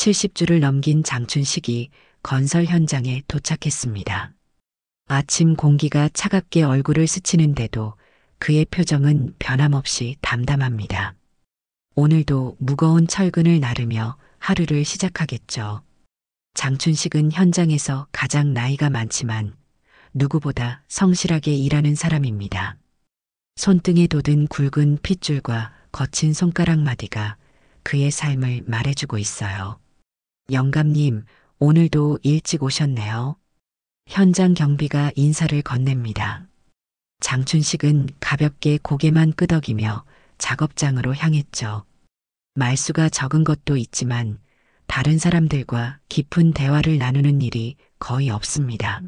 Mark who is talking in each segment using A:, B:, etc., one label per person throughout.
A: 70주를 넘긴 장춘식이 건설 현장에 도착했습니다. 아침 공기가 차갑게 얼굴을 스치는데도 그의 표정은 변함없이 담담합니다. 오늘도 무거운 철근을 나르며 하루를 시작하겠죠. 장춘식은 현장에서 가장 나이가 많지만 누구보다 성실하게 일하는 사람입니다. 손등에 돋은 굵은 핏줄과 거친 손가락 마디가 그의 삶을 말해주고 있어요. 영감님, 오늘도 일찍 오셨네요. 현장 경비가 인사를 건넵니다. 장춘식은 가볍게 고개만 끄덕이며 작업장으로 향했죠. 말수가 적은 것도 있지만 다른 사람들과 깊은 대화를 나누는 일이 거의 없습니다.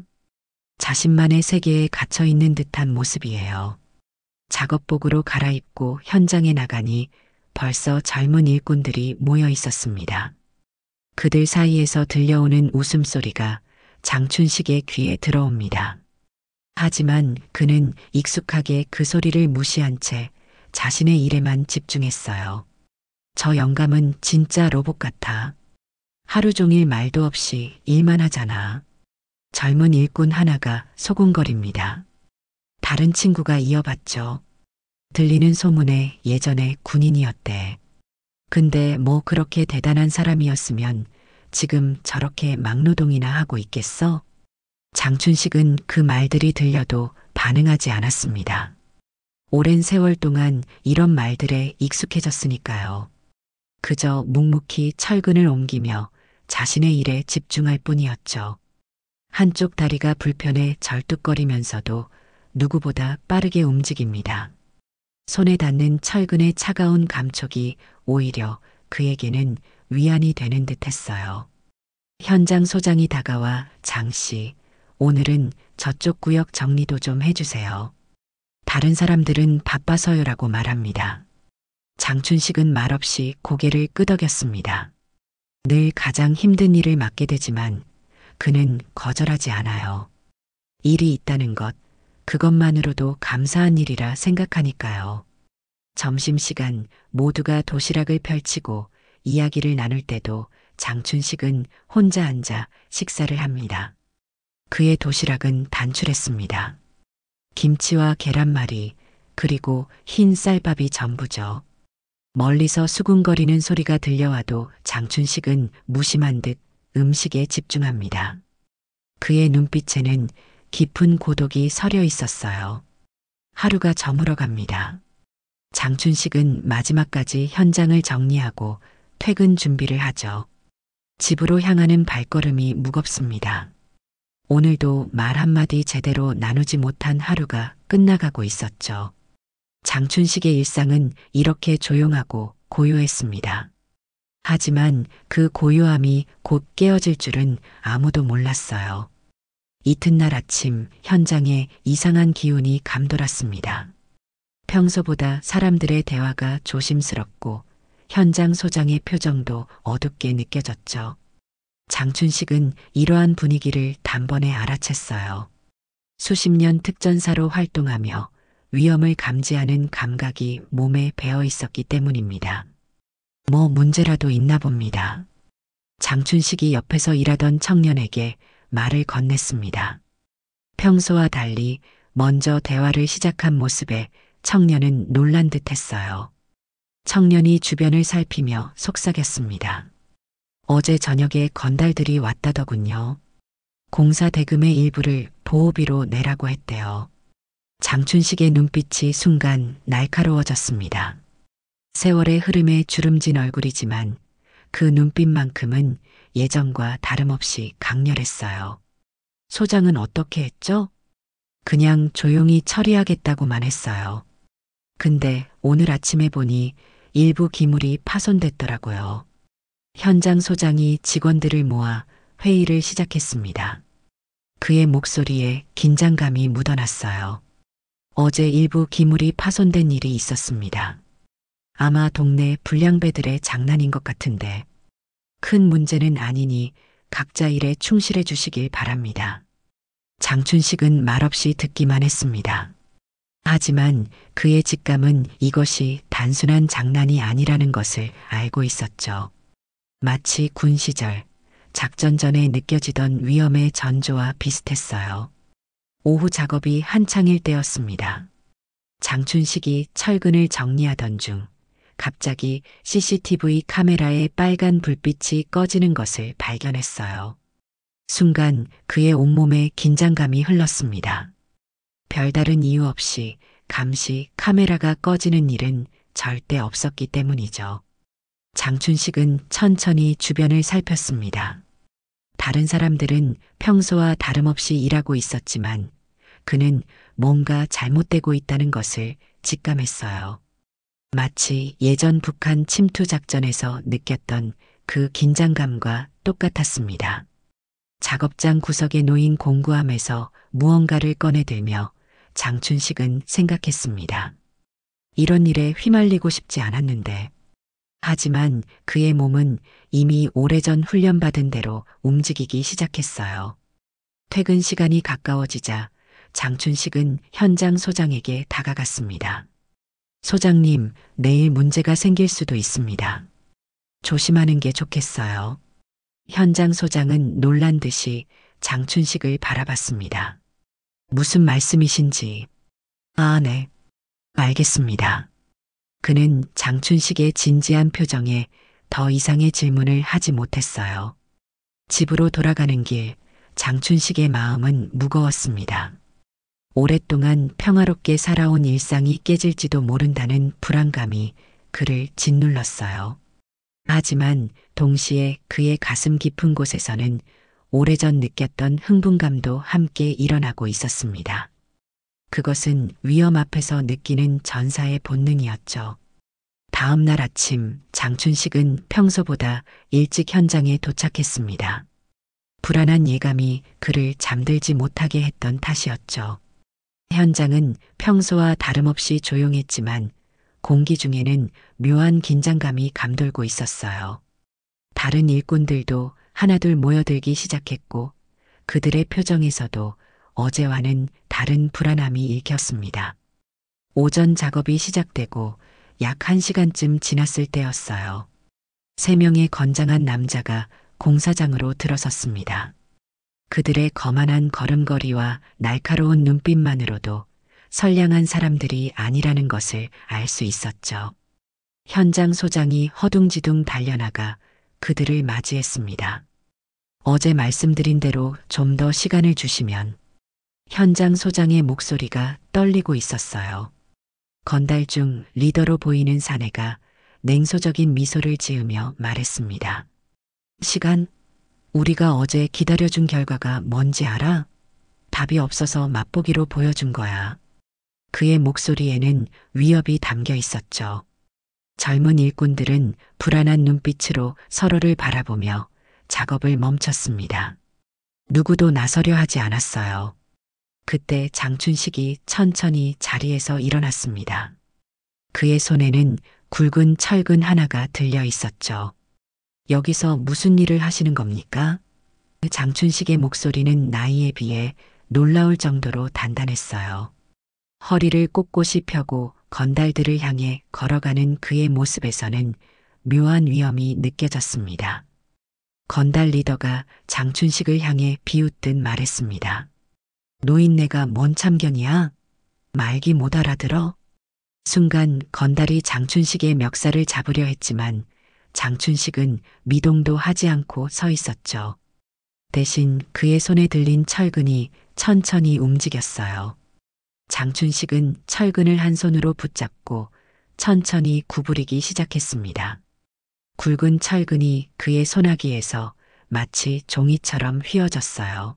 A: 자신만의 세계에 갇혀 있는 듯한 모습이에요. 작업복으로 갈아입고 현장에 나가니 벌써 젊은 일꾼들이 모여 있었습니다. 그들 사이에서 들려오는 웃음소리가 장춘식의 귀에 들어옵니다. 하지만 그는 익숙하게 그 소리를 무시한 채 자신의 일에만 집중했어요. 저 영감은 진짜 로봇 같아. 하루 종일 말도 없이 일만 하잖아. 젊은 일꾼 하나가 소곤거립니다. 다른 친구가 이어봤죠. 들리는 소문에 예전에 군인이었대. 근데 뭐 그렇게 대단한 사람이었으면 지금 저렇게 막노동이나 하고 있겠어? 장춘식은 그 말들이 들려도 반응하지 않았습니다. 오랜 세월 동안 이런 말들에 익숙해졌으니까요. 그저 묵묵히 철근을 옮기며 자신의 일에 집중할 뿐이었죠. 한쪽 다리가 불편해 절뚝거리면서도 누구보다 빠르게 움직입니다. 손에 닿는 철근의 차가운 감촉이 오히려 그에게는 위안이 되는 듯 했어요. 현장 소장이 다가와 장 씨, 오늘은 저쪽 구역 정리도 좀 해주세요. 다른 사람들은 바빠서요라고 말합니다. 장춘식은 말없이 고개를 끄덕였습니다. 늘 가장 힘든 일을 맡게 되지만 그는 거절하지 않아요. 일이 있다는 것, 그것만으로도 감사한 일이라 생각하니까요. 점심시간 모두가 도시락을 펼치고 이야기를 나눌 때도 장춘식은 혼자 앉아 식사를 합니다. 그의 도시락은 단출했습니다. 김치와 계란말이 그리고 흰 쌀밥이 전부죠. 멀리서 수군거리는 소리가 들려와도 장춘식은 무심한 듯 음식에 집중합니다. 그의 눈빛에는 깊은 고독이 서려 있었어요. 하루가 저물어 갑니다. 장춘식은 마지막까지 현장을 정리하고 퇴근 준비를 하죠. 집으로 향하는 발걸음이 무겁습니다. 오늘도 말 한마디 제대로 나누지 못한 하루가 끝나가고 있었죠. 장춘식의 일상은 이렇게 조용하고 고요했습니다. 하지만 그 고요함이 곧 깨어질 줄은 아무도 몰랐어요. 이튿날 아침 현장에 이상한 기운이 감돌았습니다. 평소보다 사람들의 대화가 조심스럽고 현장 소장의 표정도 어둡게 느껴졌죠. 장춘식은 이러한 분위기를 단번에 알아챘어요. 수십 년 특전사로 활동하며 위험을 감지하는 감각이 몸에 배어 있었기 때문입니다. 뭐 문제라도 있나 봅니다. 장춘식이 옆에서 일하던 청년에게 말을 건넸습니다. 평소와 달리 먼저 대화를 시작한 모습에 청년은 놀란 듯 했어요. 청년이 주변을 살피며 속삭였습니다. 어제 저녁에 건달들이 왔다더군요. 공사 대금의 일부를 보호비로 내라고 했대요. 장춘식의 눈빛이 순간 날카로워졌습니다. 세월의 흐름에 주름진 얼굴이지만 그 눈빛만큼은 예전과 다름없이 강렬했어요. 소장은 어떻게 했죠? 그냥 조용히 처리하겠다고만 했어요. 근데 오늘 아침에 보니 일부 기물이 파손됐더라고요. 현장 소장이 직원들을 모아 회의를 시작했습니다. 그의 목소리에 긴장감이 묻어났어요. 어제 일부 기물이 파손된 일이 있었습니다. 아마 동네 불량배들의 장난인 것 같은데 큰 문제는 아니니 각자 일에 충실해 주시길 바랍니다. 장춘식은 말없이 듣기만 했습니다. 하지만 그의 직감은 이것이 단순한 장난이 아니라는 것을 알고 있었죠. 마치 군 시절 작전 전에 느껴지던 위험의 전조와 비슷했어요. 오후 작업이 한창일 때였습니다. 장춘식이 철근을 정리하던 중 갑자기 CCTV 카메라에 빨간 불빛이 꺼지는 것을 발견했어요. 순간 그의 온몸에 긴장감이 흘렀습니다. 별다른 이유 없이 감시 카메라가 꺼지는 일은 절대 없었기 때문이죠. 장춘식은 천천히 주변을 살폈습니다. 다른 사람들은 평소와 다름없이 일하고 있었지만 그는 뭔가 잘못되고 있다는 것을 직감했어요. 마치 예전 북한 침투 작전에서 느꼈던 그 긴장감과 똑같았습니다. 작업장 구석에 놓인 공구함에서 무언가를 꺼내들며 장춘식은 생각했습니다. 이런 일에 휘말리고 싶지 않았는데, 하지만 그의 몸은 이미 오래전 훈련받은 대로 움직이기 시작했어요. 퇴근 시간이 가까워지자 장춘식은 현장 소장에게 다가갔습니다. 소장님, 내일 문제가 생길 수도 있습니다. 조심하는 게 좋겠어요. 현장 소장은 놀란 듯이 장춘식을 바라봤습니다. 무슨 말씀이신지. 아, 네. 알겠습니다. 그는 장춘식의 진지한 표정에 더 이상의 질문을 하지 못했어요. 집으로 돌아가는 길, 장춘식의 마음은 무거웠습니다. 오랫동안 평화롭게 살아온 일상이 깨질지도 모른다는 불안감이 그를 짓눌렀어요. 하지만 동시에 그의 가슴 깊은 곳에서는 오래전 느꼈던 흥분감도 함께 일어나고 있었습니다. 그것은 위험 앞에서 느끼는 전사의 본능이었죠. 다음 날 아침 장춘식은 평소보다 일찍 현장에 도착했습니다. 불안한 예감이 그를 잠들지 못하게 했던 탓이었죠. 현장은 평소와 다름없이 조용했지만 공기 중에는 묘한 긴장감이 감돌고 있었어요. 다른 일꾼들도 하나둘 모여들기 시작했고 그들의 표정에서도 어제와는 다른 불안함이 읽혔습니다. 오전 작업이 시작되고 약 1시간쯤 지났을 때였어요. 3명의 건장한 남자가 공사장으로 들어섰습니다. 그들의 거만한 걸음걸이와 날카로운 눈빛만으로도 선량한 사람들이 아니라는 것을 알 수 있었죠. 현장 소장이 허둥지둥 달려나가 그들을 맞이했습니다. 어제 말씀드린 대로 좀 더 시간을 주시면. 현장 소장의 목소리가 떨리고 있었어요. 건달 중 리더로 보이는 사내가 냉소적인 미소를 지으며 말했습니다. 시간? 우리가 어제 기다려준 결과가 뭔지 알아? 답이 없어서 맛보기로 보여준 거야. 그의 목소리에는 위협이 담겨 있었죠. 젊은 일꾼들은 불안한 눈빛으로 서로를 바라보며 작업을 멈췄습니다. 누구도 나서려 하지 않았어요. 그때 장춘식이 천천히 자리에서 일어났습니다. 그의 손에는 굵은 철근 하나가 들려 있었죠. 여기서 무슨 일을 하시는 겁니까? 장춘식의 목소리는 나이에 비해 놀라울 정도로 단단했어요. 허리를 꼿꼿이 펴고 건달들을 향해 걸어가는 그의 모습에서는 묘한 위험이 느껴졌습니다. 건달 리더가 장춘식을 향해 비웃듯 말했습니다. 노인네가 뭔 참견이야? 말기 못 알아들어? 순간 건달이 장춘식의 멱살을 잡으려 했지만 장춘식은 미동도 하지 않고 서 있었죠. 대신 그의 손에 들린 철근이 천천히 움직였어요. 장춘식은 철근을 한 손으로 붙잡고 천천히 구부리기 시작했습니다. 굵은 철근이 그의 손아귀에서 마치 종이처럼 휘어졌어요.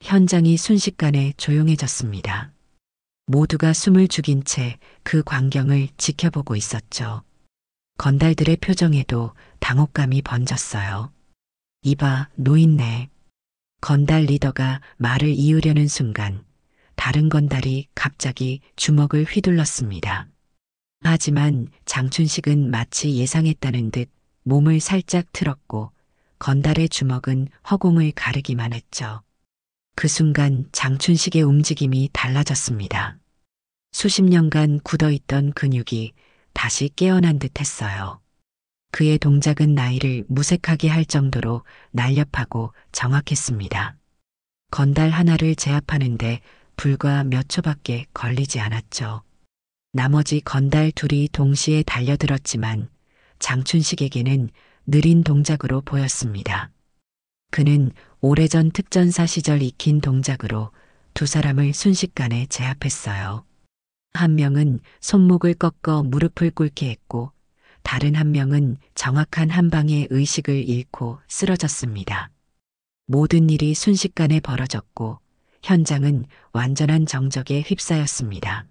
A: 현장이 순식간에 조용해졌습니다. 모두가 숨을 죽인 채 그 광경을 지켜보고 있었죠. 건달들의 표정에도 당혹감이 번졌어요. 이봐, 노인네. 건달 리더가 말을 이으려는 순간 다른 건달이 갑자기 주먹을 휘둘렀습니다. 하지만 장춘식은 마치 예상했다는 듯 몸을 살짝 틀었고 건달의 주먹은 허공을 가르기만 했죠. 그 순간 장춘식의 움직임이 달라졌습니다. 수십 년간 굳어있던 근육이 다시 깨어난 듯 했어요. 그의 동작은 나이를 무색하게 할 정도로 날렵하고 정확했습니다. 건달 하나를 제압하는데 불과 몇 초밖에 걸리지 않았죠. 나머지 건달 둘이 동시에 달려들었지만 장춘식에게는 느린 동작으로 보였습니다. 그는 오래전 특전사 시절 익힌 동작으로 두 사람을 순식간에 제압했어요. 한 명은 손목을 꺾어 무릎을 꿇게 했고 다른 한 명은 정확한 한 방에 의식을 잃고 쓰러졌습니다. 모든 일이 순식간에 벌어졌고 현장은 완전한 정적에 휩싸였습니다.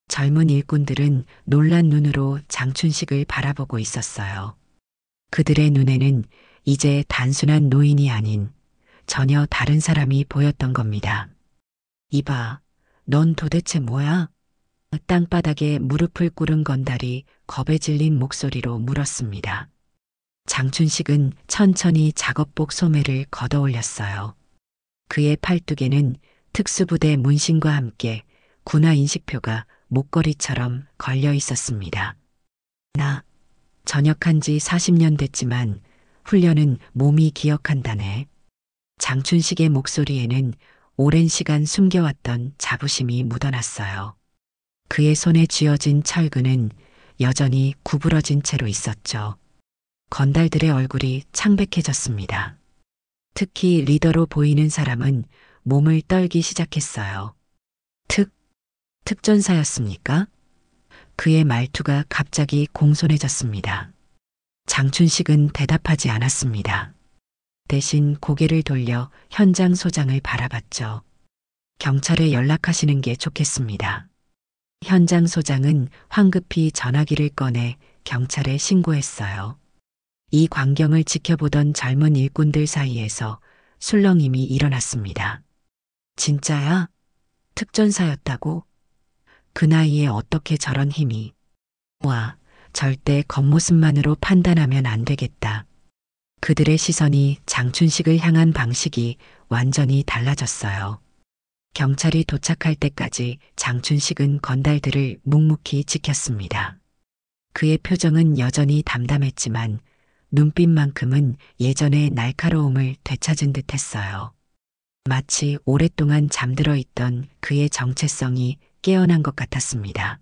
A: 젊은 일꾼들은 놀란 눈으로 장춘식을 바라보고 있었어요. 그들의 눈에는 이제 단순한 노인이 아닌 전혀 다른 사람이 보였던 겁니다. 이봐, 넌 도대체 뭐야? 땅바닥에 무릎을 꿇은 건달이 겁에 질린 목소리로 물었습니다. 장춘식은 천천히 작업복 소매를 걷어올렸어요. 그의 팔뚝에는 특수부대 문신과 함께 군화 인식표가 목걸이처럼 걸려 있었습니다. 나 전역한 지 40년 됐지만 훈련은 몸이 기억한다네. 장춘식의 목소리에는 오랜 시간 숨겨왔던 자부심이 묻어났어요. 그의 손에 쥐어진 철근은 여전히 구부러진 채로 있었죠. 건달들의 얼굴이 창백해졌습니다. 특히 리더로 보이는 사람은 몸을 떨기 시작했어요. 특전사였습니까? 그의 말투가 갑자기 공손해졌습니다. 장춘식은 대답하지 않았습니다. 대신 고개를 돌려 현장 소장을 바라봤죠. 경찰에 연락하시는 게 좋겠습니다. 현장 소장은 황급히 전화기를 꺼내 경찰에 신고했어요. 이 광경을 지켜보던 젊은 일꾼들 사이에서 술렁임이 일어났습니다. 진짜야? 특전사였다고? 그 나이에 어떻게 저런 힘이? 와, 절대 겉모습만으로 판단하면 안 되겠다. 그들의 시선이 장춘식을 향한 방식이 완전히 달라졌어요. 경찰이 도착할 때까지 장춘식은 건달들을 묵묵히 지켰습니다. 그의 표정은 여전히 담담했지만 눈빛만큼은 예전의 날카로움을 되찾은 듯 했어요. 마치 오랫동안 잠들어 있던 그의 정체성이 깨어난 것 같았습니다.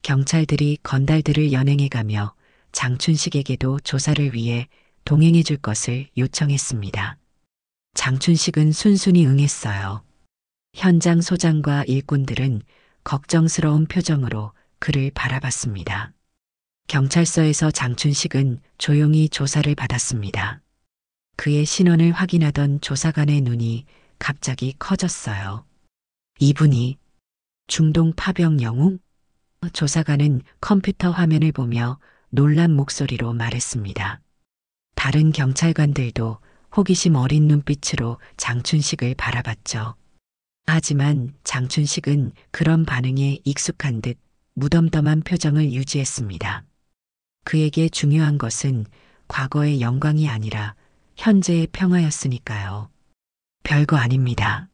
A: 경찰들이 건달들을 연행해가며 장춘식에게도 조사를 위해 동행해 줄 것을 요청했습니다. 장춘식은 순순히 응했어요. 현장 소장과 일꾼들은 걱정스러운 표정으로 그를 바라봤습니다. 경찰서에서 장춘식은 조용히 조사를 받았습니다. 그의 신원을 확인하던 조사관의 눈이 갑자기 커졌어요. 이분이 중동 파병 영웅? 조사관은 컴퓨터 화면을 보며 놀란 목소리로 말했습니다. 다른 경찰관들도 호기심 어린 눈빛으로 장춘식을 바라봤죠. 하지만 장춘식은 그런 반응에 익숙한 듯 무덤덤한 표정을 유지했습니다. 그에게 중요한 것은 과거의 영광이 아니라 현재의 평화였으니까요. 별거 아닙니다.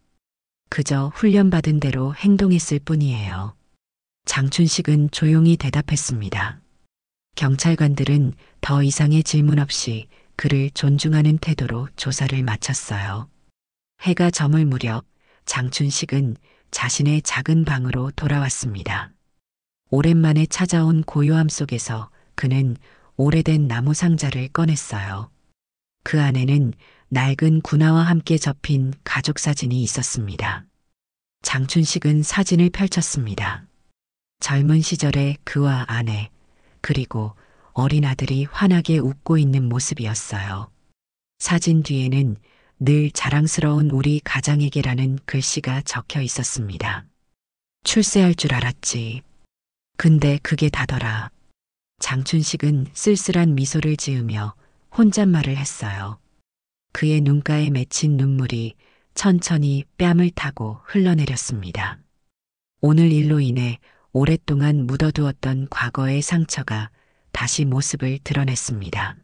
A: 그저 훈련받은 대로 행동했을 뿐이에요. 장춘식은 조용히 대답했습니다. 경찰관들은 더 이상의 질문 없이 그를 존중하는 태도로 조사를 마쳤어요. 해가 저물 무렵 장춘식은 자신의 작은 방으로 돌아왔습니다. 오랜만에 찾아온 고요함 속에서 그는 오래된 나무 상자를 꺼냈어요. 그 안에는 낡은 군화와 함께 접힌 가족 사진이 있었습니다. 장춘식은 사진을 펼쳤습니다. 젊은 시절의 그와 아내, 그리고 어린 아들이 환하게 웃고 있는 모습이었어요. 사진 뒤에는 늘 자랑스러운 우리 가장에게라는 글씨가 적혀 있었습니다. 출세할 줄 알았지. 근데 그게 다더라. 장춘식은 쓸쓸한 미소를 지으며 혼잣말을 했어요. 그의 눈가에 맺힌 눈물이 천천히 뺨을 타고 흘러내렸습니다. 오늘 일로 인해 오랫동안 묻어두었던 과거의 상처가 다시 모습을 드러냈습니다.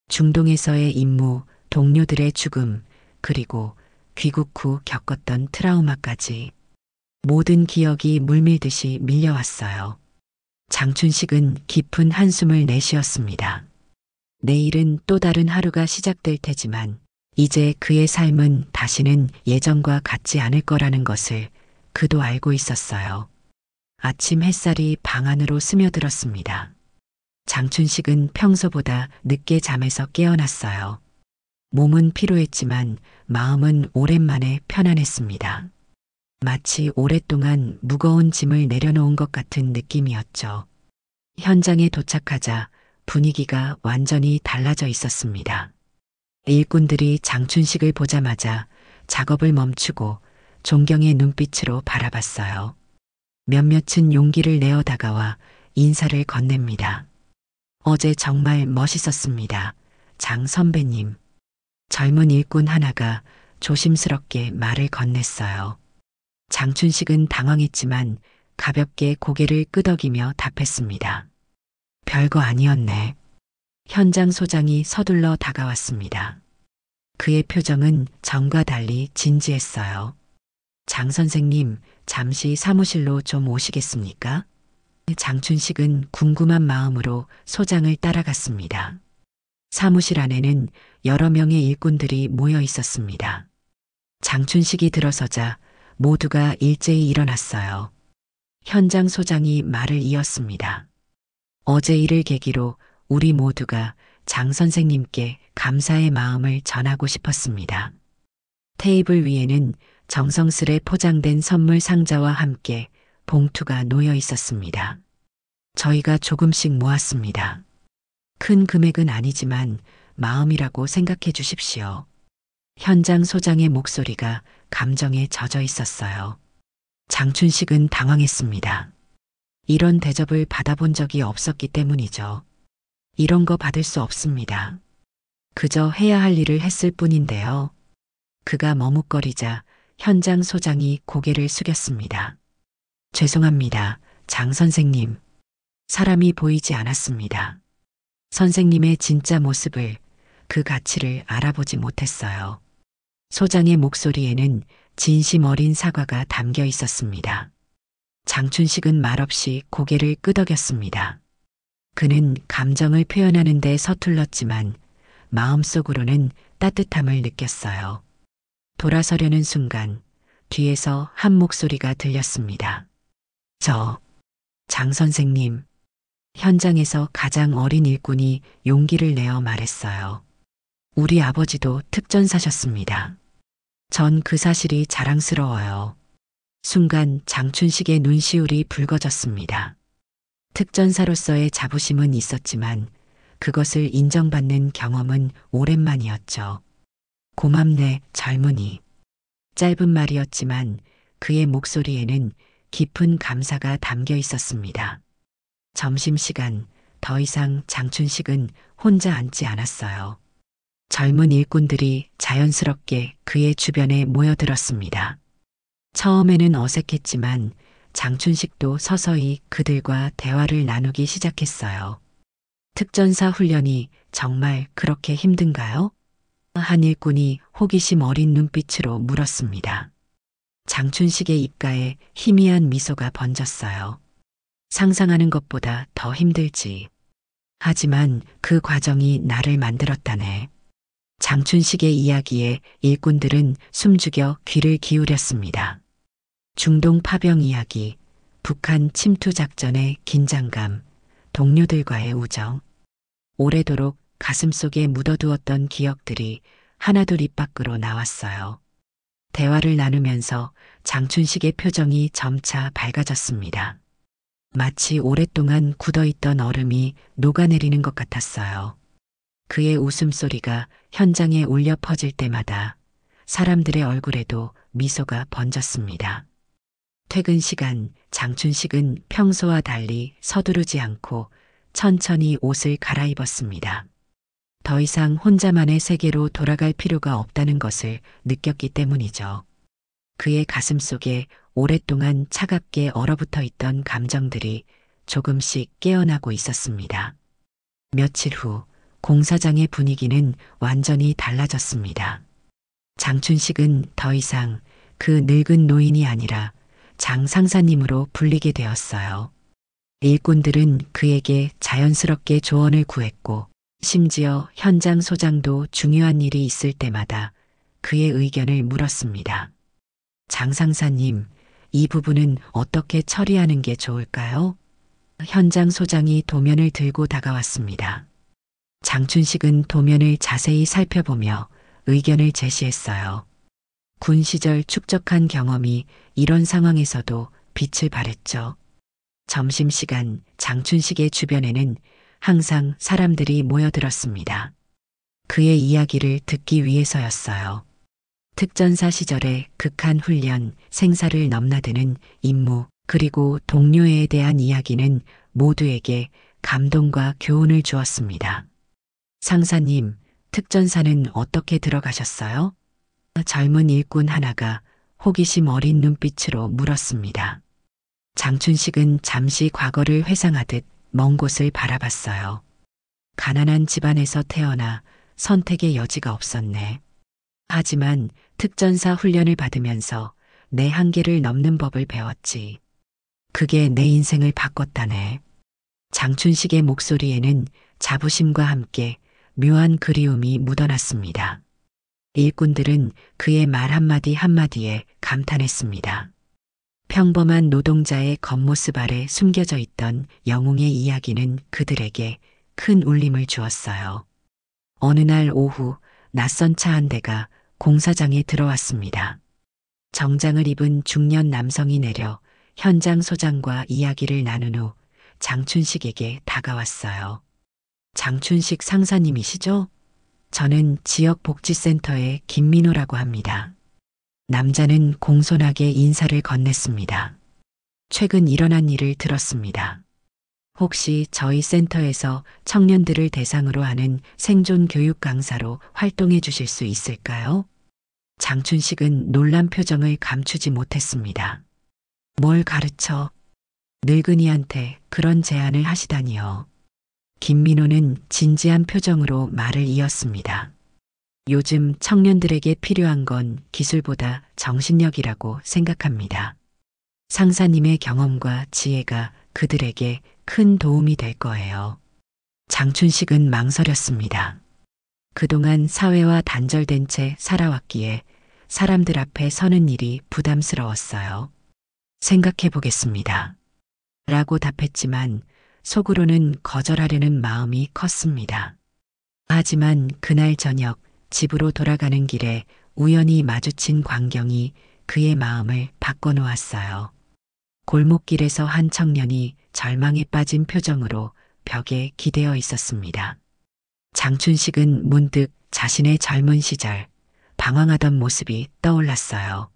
A: 중동에서의 임무, 동료들의 죽음, 그리고 귀국 후 겪었던 트라우마까지 모든 기억이 물밀듯이 밀려왔어요. 장춘식은 깊은 한숨을 내쉬었습니다. 내일은 또 다른 하루가 시작될 테지만 이제 그의 삶은 다시는 예전과 같지 않을 거라는 것을 그도 알고 있었어요. 아침 햇살이 방 안으로 스며들었습니다. 장춘식은 평소보다 늦게 잠에서 깨어났어요. 몸은 피로했지만 마음은 오랜만에 편안했습니다. 마치 오랫동안 무거운 짐을 내려놓은 것 같은 느낌이었죠. 현장에 도착하자 분위기가 완전히 달라져 있었습니다. 일꾼들이 장춘식을 보자마자 작업을 멈추고 존경의 눈빛으로 바라봤어요. 몇몇은 용기를 내어 다가와 인사를 건넵니다. 어제 정말 멋있었습니다. 장 선배님. 젊은 일꾼 하나가 조심스럽게 말을 건넸어요. 장춘식은 당황했지만 가볍게 고개를 끄덕이며 답했습니다. 별거 아니었네. 현장 소장이 서둘러 다가왔습니다. 그의 표정은 전과 달리 진지했어요. 장 선생님, 잠시 사무실로 좀 오시겠습니까? 장춘식은 궁금한 마음으로 소장을 따라갔습니다. 사무실 안에는 여러 명의 일꾼들이 모여 있었습니다. 장춘식이 들어서자 모두가 일제히 일어났어요. 현장 소장이 말을 이었습니다. 어제 일을 계기로 우리 모두가 장 선생님께 감사의 마음을 전하고 싶었습니다. 테이블 위에는 정성스레 포장된 선물 상자와 함께 봉투가 놓여 있었습니다. 저희가 조금씩 모았습니다. 큰 금액은 아니지만 마음이라고 생각해 주십시오. 현장 소장의 목소리가 감정에 젖어 있었어요. 장춘식은 당황했습니다. 이런 대접을 받아본 적이 없었기 때문이죠. 이런 거 받을 수 없습니다. 그저 해야 할 일을 했을 뿐인데요. 그가 머뭇거리자 현장 소장이 고개를 숙였습니다. 죄송합니다, 장 선생님. 사람이 보이지 않았습니다. 선생님의 진짜 모습을, 그 가치를 알아보지 못했어요. 소장의 목소리에는 진심 어린 사과가 담겨 있었습니다. 장춘식은 말없이 고개를 끄덕였습니다. 그는 감정을 표현하는 데 서툴렀지만 마음속으로는 따뜻함을 느꼈어요. 돌아서려는 순간 뒤에서 한 목소리가 들렸습니다. 장 선생님. 현장에서 가장 어린 일꾼이 용기를 내어 말했어요. 우리 아버지도 특전사셨습니다. 전 그 사실이 자랑스러워요. 순간 장춘식의 눈시울이 붉어졌습니다. 특전사로서의 자부심은 있었지만 그것을 인정받는 경험은 오랜만이었죠. 고맙네, 젊은이. 짧은 말이었지만 그의 목소리에는 깊은 감사가 담겨 있었습니다. 점심시간, 더 이상 장춘식은 혼자 앉지 않았어요. 젊은 일꾼들이 자연스럽게 그의 주변에 모여들었습니다. 처음에는 어색했지만 장춘식도 서서히 그들과 대화를 나누기 시작했어요. 특전사 훈련이 정말 그렇게 힘든가요? 한 일꾼이 호기심 어린 눈빛으로 물었습니다. 장춘식의 입가에 희미한 미소가 번졌어요. 상상하는 것보다 더 힘들지. 하지만 그 과정이 나를 만들었다네. 장춘식의 이야기에 일꾼들은 숨죽여 귀를 기울였습니다. 중동 파병 이야기, 북한 침투 작전의 긴장감, 동료들과의 우정. 오래도록 가슴속에 묻어두었던 기억들이 하나둘 입 밖으로 나왔어요. 대화를 나누면서 장춘식의 표정이 점차 밝아졌습니다. 마치 오랫동안 굳어있던 얼음이 녹아내리는 것 같았어요. 그의 웃음소리가 현장에 울려 퍼질 때마다 사람들의 얼굴에도 미소가 번졌습니다. 퇴근 시간, 장춘식은 평소와 달리 서두르지 않고 천천히 옷을 갈아입었습니다. 더 이상 혼자만의 세계로 돌아갈 필요가 없다는 것을 느꼈기 때문이죠. 그의 가슴 속에 오랫동안 차갑게 얼어붙어 있던 감정들이 조금씩 깨어나고 있었습니다. 며칠 후 공사장의 분위기는 완전히 달라졌습니다. 장춘식은 더 이상 그 늙은 노인이 아니라 장 상사님으로 불리게 되었어요. 일꾼들은 그에게 자연스럽게 조언을 구했고 심지어 현장 소장도 중요한 일이 있을 때마다 그의 의견을 물었습니다. 장 상사님, 이 부분은 어떻게 처리하는 게 좋을까요? 현장 소장이 도면을 들고 다가왔습니다. 장춘식은 도면을 자세히 살펴보며 의견을 제시했어요. 군 시절 축적한 경험이 이런 상황에서도 빛을 발했죠. 점심시간 장춘식의 주변에는 항상 사람들이 모여들었습니다. 그의 이야기를 듣기 위해서였어요. 특전사 시절의 극한 훈련, 생사를 넘나드는 임무, 그리고 동료에 대한 이야기는 모두에게 감동과 교훈을 주었습니다. 상사님, 특전사는 어떻게 들어가셨어요? 젊은 일꾼 하나가 호기심 어린 눈빛으로 물었습니다. 장춘식은 잠시 과거를 회상하듯 먼 곳을 바라봤어요. 가난한 집안에서 태어나 선택의 여지가 없었네. 하지만 특전사 훈련을 받으면서 내 한계를 넘는 법을 배웠지. 그게 내 인생을 바꿨다네. 장춘식의 목소리에는 자부심과 함께 묘한 그리움이 묻어났습니다. 일꾼들은 그의 말 한마디 한마디에 감탄했습니다. 평범한 노동자의 겉모습 아래 숨겨져 있던 영웅의 이야기는 그들에게 큰 울림을 주었어요. 어느 날 오후 낯선 차 한 대가 공사장에 들어왔습니다. 정장을 입은 중년 남성이 내려 현장 소장과 이야기를 나눈 후 장춘식에게 다가왔어요. 장춘식 상사님이시죠? 저는 지역복지센터의 김민호라고 합니다. 남자는 공손하게 인사를 건넸습니다. 최근 일어난 일을 들었습니다. 혹시 저희 센터에서 청년들을 대상으로 하는 생존 교육 강사로 활동해 주실 수 있을까요? 장춘식은 놀란 표정을 감추지 못했습니다. 뭘 가르쳐? 늙은이한테 그런 제안을 하시다니요. 김민호는 진지한 표정으로 말을 이었습니다. 요즘 청년들에게 필요한 건 기술보다 정신력이라고 생각합니다. 상사님의 경험과 지혜가 그들에게 큰 도움이 될 거예요. 장춘식은 망설였습니다. 그동안 사회와 단절된 채 살아왔기에 사람들 앞에 서는 일이 부담스러웠어요. 생각해 보겠습니다. 라고 답했지만 속으로는 거절하려는 마음이 컸습니다. 하지만 그날 저녁 집으로 돌아가는 길에 우연히 마주친 광경이 그의 마음을 바꿔놓았어요. 골목길에서 한 청년이 절망에 빠진 표정으로 벽에 기대어 있었습니다. 장춘식은 문득 자신의 젊은 시절 방황하던 모습이 떠올랐어요.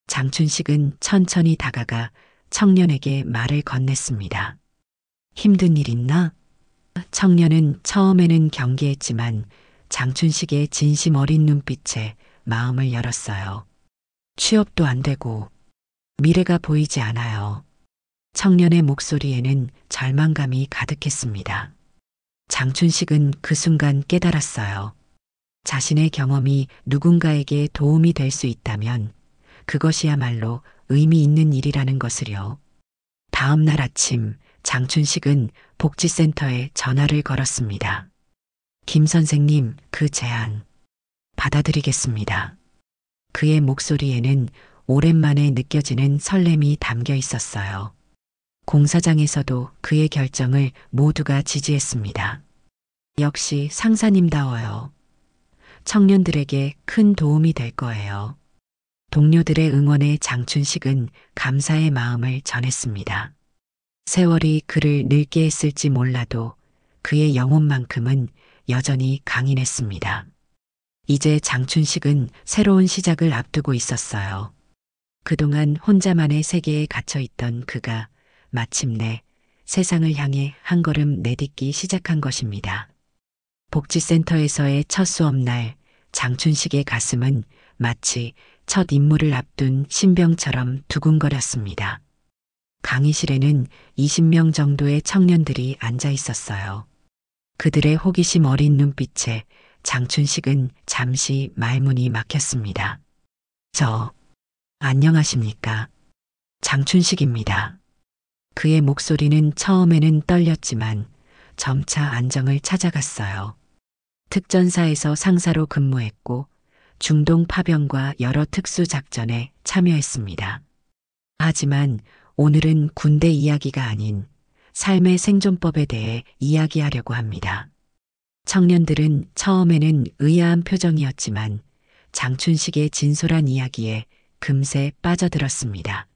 A: 장춘식은 천천히 다가가 청년에게 말을 건넸습니다. 힘든 일 있나? 청년은 처음에는 경계했지만 장춘식의 진심 어린 눈빛에 마음을 열었어요. 취업도 안 되고 미래가 보이지 않아요. 청년의 목소리에는 절망감이 가득했습니다. 장춘식은 그 순간 깨달았어요. 자신의 경험이 누군가에게 도움이 될 수 있다면 그것이야말로 의미 있는 일이라는 것을요. 다음 날 아침 장춘식은 복지센터에 전화를 걸었습니다. 김 선생님, 그 제안 받아들이겠습니다. 그의 목소리에는 오랜만에 느껴지는 설렘이 담겨 있었어요. 공사장에서도 그의 결정을 모두가 지지했습니다. 역시 상사님다워요. 청년들에게 큰 도움이 될 거예요. 동료들의 응원에 장춘식은 감사의 마음을 전했습니다. 세월이 그를 늙게 했을지 몰라도 그의 영혼만큼은 여전히 강인했습니다. 이제 장춘식은 새로운 시작을 앞두고 있었어요. 그동안 혼자만의 세계에 갇혀 있던 그가 마침내 세상을 향해 한 걸음 내딛기 시작한 것입니다. 복지센터에서의 첫 수업날 장춘식의 가슴은 마치 첫 임무를 앞둔 신병처럼 두근거렸습니다. 강의실에는 20명 정도의 청년들이 앉아 있었어요. 그들의 호기심 어린 눈빛에 장춘식은 잠시 말문이 막혔습니다. 안녕하십니까? 장춘식입니다. 그의 목소리는 처음에는 떨렸지만 점차 안정을 찾아갔어요. 특전사에서 상사로 근무했고 중동 파병과 여러 특수 작전에 참여했습니다. 하지만 오늘은 군대 이야기가 아닌 삶의 생존법에 대해 이야기하려고 합니다. 청년들은 처음에는 의아한 표정이었지만 장춘식의 진솔한 이야기에 금세 빠져들었습니다.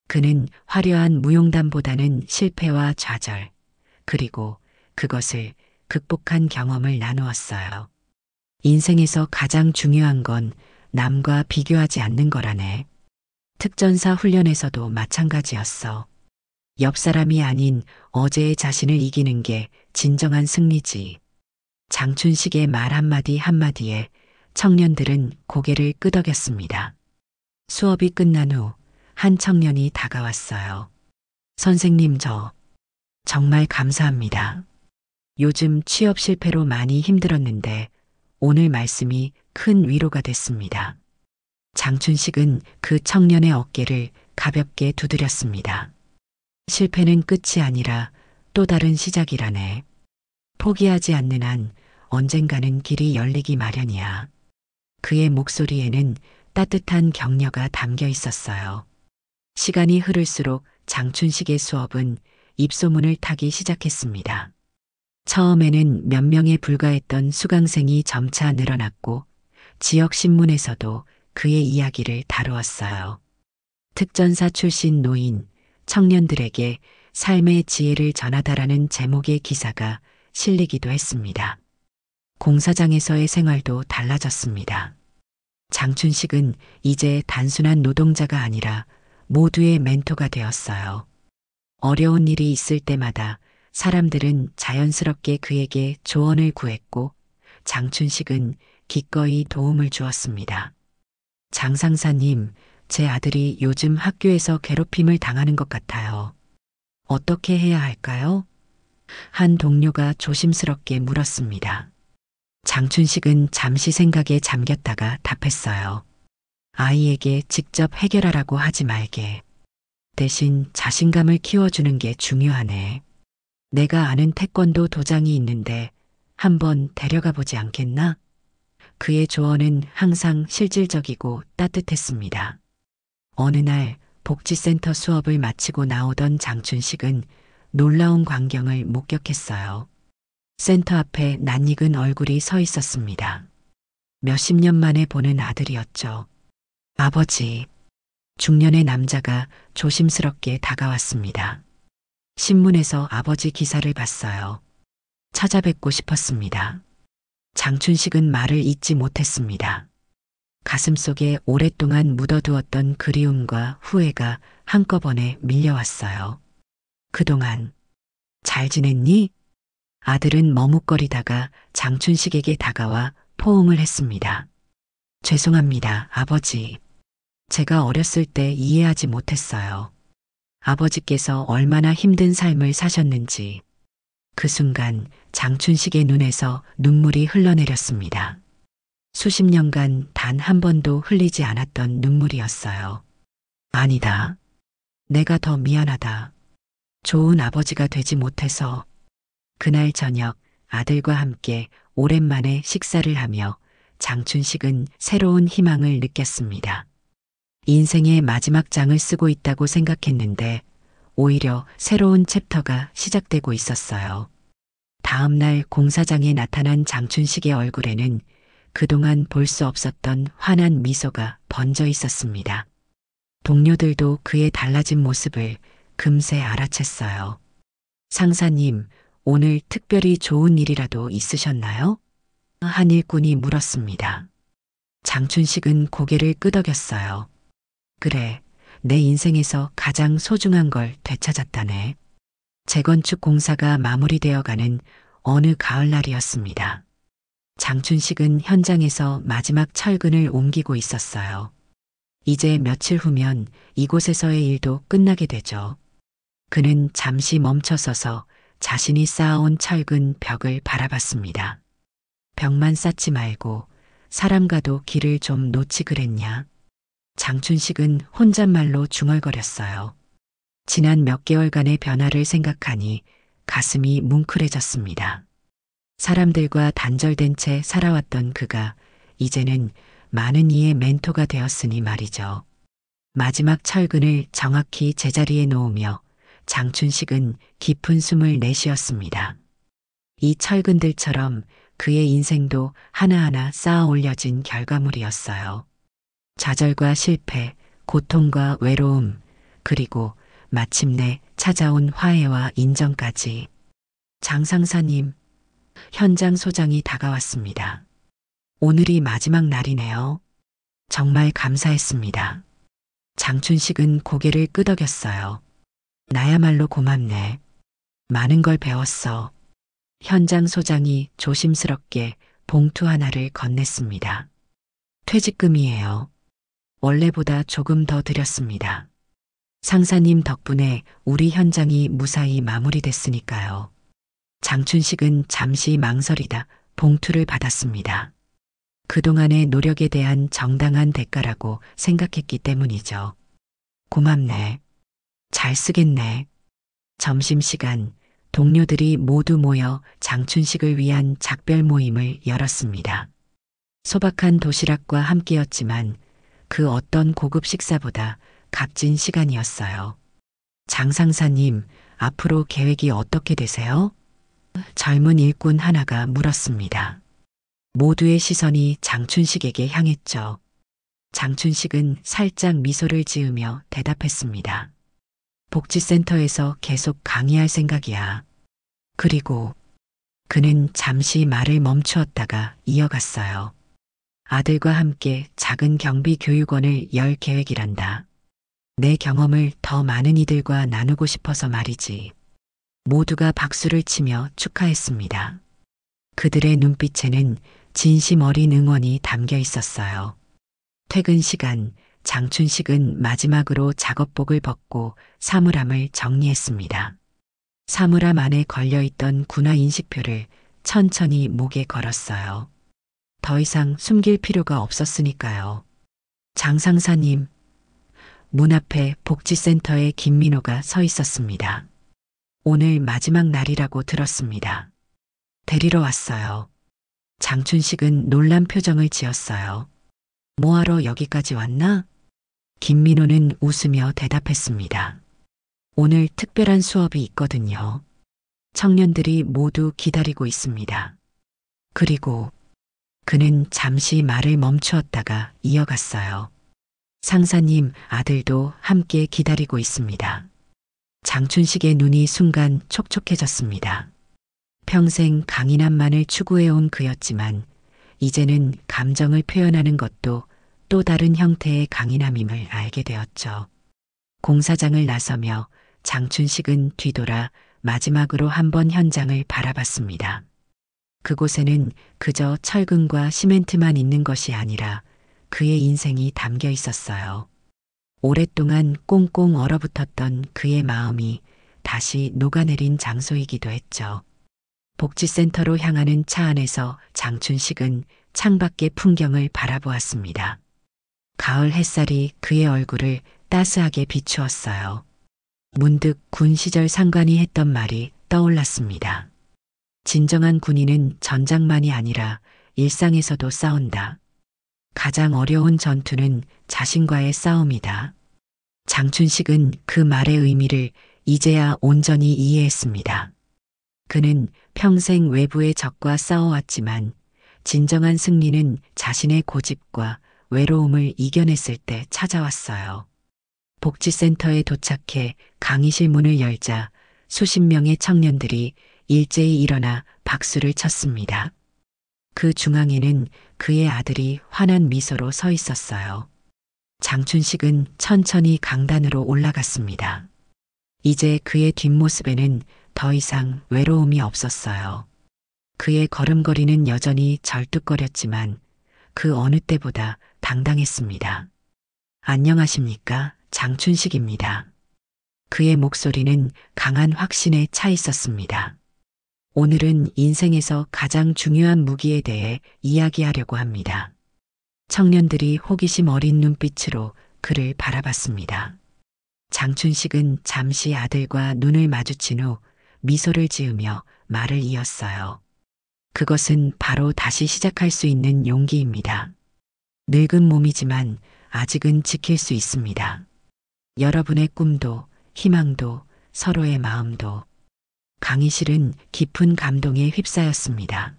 A: 그는 화려한 무용담보다는 실패와 좌절, 그리고 그것을 극복한 경험을 나누었어요. 인생에서 가장 중요한 건 남과 비교하지 않는 거라네. 특전사 훈련에서도 마찬가지였어. 옆 사람이 아닌 어제의 자신을 이기는 게 진정한 승리지. 장춘식의 말 한마디 한마디에 청년들은 고개를 끄덕였습니다. 수업이 끝난 후 한 청년이 다가왔어요. 선생님, 정말 감사합니다. 요즘 취업 실패로 많이 힘들었는데 오늘 말씀이 큰 위로가 됐습니다. 장춘식은 그 청년의 어깨를 가볍게 두드렸습니다. 실패는 끝이 아니라 또 다른 시작이라네. 포기하지 않는 한 언젠가는 길이 열리기 마련이야. 그의 목소리에는 따뜻한 격려가 담겨 있었어요. 시간이 흐를수록 장춘식의 수업은 입소문을 타기 시작했습니다. 처음에는 몇 명에 불과했던 수강생이 점차 늘어났고 지역 신문에서도 그의 이야기를 다루었어요. 특전사 출신 노인, 청년들에게 삶의 지혜를 전하다라는 제목의 기사가 실리기도 했습니다. 공사장에서의 생활도 달라졌습니다. 장춘식은 이제 단순한 노동자가 아니라 모두의 멘토가 되었어요. 어려운 일이 있을 때마다 사람들은 자연스럽게 그에게 조언을 구했고 장춘식은 기꺼이 도움을 주었습니다. 장 상사님, 제 아들이 요즘 학교에서 괴롭힘을 당하는 것 같아요. 어떻게 해야 할까요? 한 동료가 조심스럽게 물었습니다. 장춘식은 잠시 생각에 잠겼다가 답했어요. 아이에게 직접 해결하라고 하지 말게. 대신 자신감을 키워주는 게 중요하네. 내가 아는 태권도 도장이 있는데 한번 데려가 보지 않겠나? 그의 조언은 항상 실질적이고 따뜻했습니다. 어느 날 복지센터 수업을 마치고 나오던 장춘식은 놀라운 광경을 목격했어요. 센터 앞에 낯익은 얼굴이 서 있었습니다. 몇십 년 만에 보는 아들이었죠. 아버지. 중년의 남자가 조심스럽게 다가왔습니다. 신문에서 아버지 기사를 봤어요. 찾아뵙고 싶었습니다. 장춘식은 말을 잇지 못했습니다. 가슴속에 오랫동안 묻어두었던 그리움과 후회가 한꺼번에 밀려왔어요. 그동안 잘 지냈니? 아들은 머뭇거리다가 장춘식에게 다가와 포옹을 했습니다. 죄송합니다, 아버지. 제가 어렸을 때 이해하지 못했어요. 아버지께서 얼마나 힘든 삶을 사셨는지. 그 순간 장춘식의 눈에서 눈물이 흘러내렸습니다. 수십 년간 단 한 번도 흘리지 않았던 눈물이었어요. 아니다. 내가 더 미안하다. 좋은 아버지가 되지 못해서. 그날 저녁 아들과 함께 오랜만에 식사를 하며 장춘식은 새로운 희망을 느꼈습니다. 인생의 마지막 장을 쓰고 있다고 생각했는데 오히려 새로운 챕터가 시작되고 있었어요. 다음 날 공사장에 나타난 장춘식의 얼굴에는 그동안 볼 수 없었던 환한 미소가 번져 있었습니다. 동료들도 그의 달라진 모습을 금세 알아챘어요. 상사님, 오늘 특별히 좋은 일이라도 있으셨나요? 한 일꾼이 물었습니다. 장춘식은 고개를 끄덕였어요. 그래, 내 인생에서 가장 소중한 걸 되찾았다네. 재건축 공사가 마무리되어가는 어느 가을날이었습니다. 장춘식은 현장에서 마지막 철근을 옮기고 있었어요. 이제 며칠 후면 이곳에서의 일도 끝나게 되죠. 그는 잠시 멈춰서서 자신이 쌓아온 철근 벽을 바라봤습니다. 벽만 쌓지 말고 사람과도 길을 좀 놓지 그랬냐? 장춘식은 혼잣말로 중얼거렸어요. 지난 몇 개월간의 변화를 생각하니 가슴이 뭉클해졌습니다. 사람들과 단절된 채 살아왔던 그가 이제는 많은 이의 멘토가 되었으니 말이죠. 마지막 철근을 정확히 제자리에 놓으며 장춘식은 깊은 숨을 내쉬었습니다. 이 철근들처럼 그의 인생도 하나하나 쌓아 올려진 결과물이었어요. 좌절과 실패, 고통과 외로움, 그리고 마침내 찾아온 화해와 인정까지. 장 상사님, 현장 소장이 다가왔습니다. 오늘이 마지막 날이네요. 정말 감사했습니다. 장춘식은 고개를 끄덕였어요. 나야말로 고맙네. 많은 걸 배웠어. 현장 소장이 조심스럽게 봉투 하나를 건넸습니다. 퇴직금이에요. 원래보다 조금 더 드렸습니다. 상사님 덕분에 우리 현장이 무사히 마무리됐으니까요. 장춘식은 잠시 망설이다 봉투를 받았습니다. 그동안의 노력에 대한 정당한 대가라고 생각했기 때문이죠. 고맙네. 잘 쓰겠네. 점심시간 동료들이 모두 모여 장춘식을 위한 작별 모임을 열었습니다. 소박한 도시락과 함께였지만 그 어떤 고급 식사보다 값진 시간이었어요. 장 상사님, 앞으로 계획이 어떻게 되세요? 젊은 일꾼 하나가 물었습니다. 모두의 시선이 장춘식에게 향했죠. 장춘식은 살짝 미소를 지으며 대답했습니다. 복지센터에서 계속 강의할 생각이야. 그리고 그는 잠시 말을 멈추었다가 이어갔어요. 아들과 함께 작은 경비 교육원을 열 계획이란다. 내 경험을 더 많은 이들과 나누고 싶어서 말이지. 모두가 박수를 치며 축하했습니다. 그들의 눈빛에는 진심 어린 응원이 담겨 있었어요. 퇴근 시간, 장춘식은 마지막으로 작업복을 벗고 사물함을 정리했습니다. 사물함 안에 걸려있던 군화 인식표를 천천히 목에 걸었어요. 더 이상 숨길 필요가 없었으니까요. 장 상사님, 문 앞에 복지센터에 김민호가 서 있었습니다. 오늘 마지막 날이라고 들었습니다. 데리러 왔어요. 장춘식은 놀란 표정을 지었어요. 뭐하러 여기까지 왔나? 김민호는 웃으며 대답했습니다. 오늘 특별한 수업이 있거든요. 청년들이 모두 기다리고 있습니다. 그리고 그는 잠시 말을 멈추었다가 이어갔어요. 상사님 아들도 함께 기다리고 있습니다. 장춘식의 눈이 순간 촉촉해졌습니다. 평생 강인함만을 추구해온 그였지만 이제는 감정을 표현하는 것도 또 다른 형태의 강인함임을 알게 되었죠. 공사장을 나서며 장춘식은 뒤돌아 마지막으로 한번 현장을 바라봤습니다. 그곳에는 그저 철근과 시멘트만 있는 것이 아니라 그의 인생이 담겨 있었어요. 오랫동안 꽁꽁 얼어붙었던 그의 마음이 다시 녹아내린 장소이기도 했죠. 복지센터로 향하는 차 안에서 장춘식은 창밖의 풍경을 바라보았습니다. 가을 햇살이 그의 얼굴을 따스하게 비추었어요. 문득 군 시절 상관이 했던 말이 떠올랐습니다. 진정한 군인은 전장만이 아니라 일상에서도 싸운다. 가장 어려운 전투는 자신과의 싸움이다. 장춘식은 그 말의 의미를 이제야 온전히 이해했습니다. 그는 평생 외부의 적과 싸워왔지만 진정한 승리는 자신의 고집과 외로움을 이겨냈을 때 찾아왔어요. 복지센터에 도착해 강의실 문을 열자 수십 명의 청년들이 일제히 일어나 박수를 쳤습니다. 그 중앙에는 그의 아들이 환한 미소로 서 있었어요. 장춘식은 천천히 강단으로 올라갔습니다. 이제 그의 뒷모습에는 더 이상 외로움이 없었어요. 그의 걸음걸이는 여전히 절뚝거렸지만 그 어느 때보다 당당했습니다. 안녕하십니까? 장춘식입니다. 그의 목소리는 강한 확신에 차 있었습니다. 오늘은 인생에서 가장 중요한 무기에 대해 이야기하려고 합니다. 청년들이 호기심 어린 눈빛으로 그를 바라봤습니다. 장춘식은 잠시 아들과 눈을 마주친 후 미소를 지으며 말을 이었어요. 그것은 바로 다시 시작할 수 있는 용기입니다. 늙은 몸이지만 아직은 지킬 수 있습니다. 여러분의 꿈도, 희망도, 서로의 마음도. 강의실은 깊은 감동에 휩싸였습니다.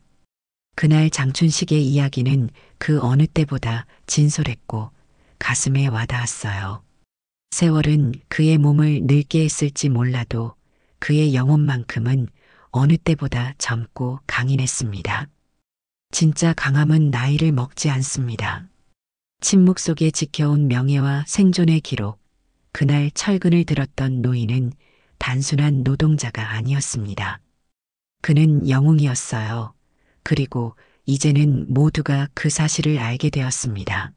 A: 그날 장춘식의 이야기는 그 어느 때보다 진솔했고 가슴에 와닿았어요. 세월은 그의 몸을 늙게 했을지 몰라도 그의 영혼만큼은 어느 때보다 젊고 강인했습니다. 진짜 강함은 나이를 먹지 않습니다. 침묵 속에 지켜온 명예와 생존의 기록. 그날 철근을 들었던 노인은 단순한 노동자가 아니었습니다. 그는 영웅이었어요. 그리고 이제는 모두가 그 사실을 알게 되었습니다.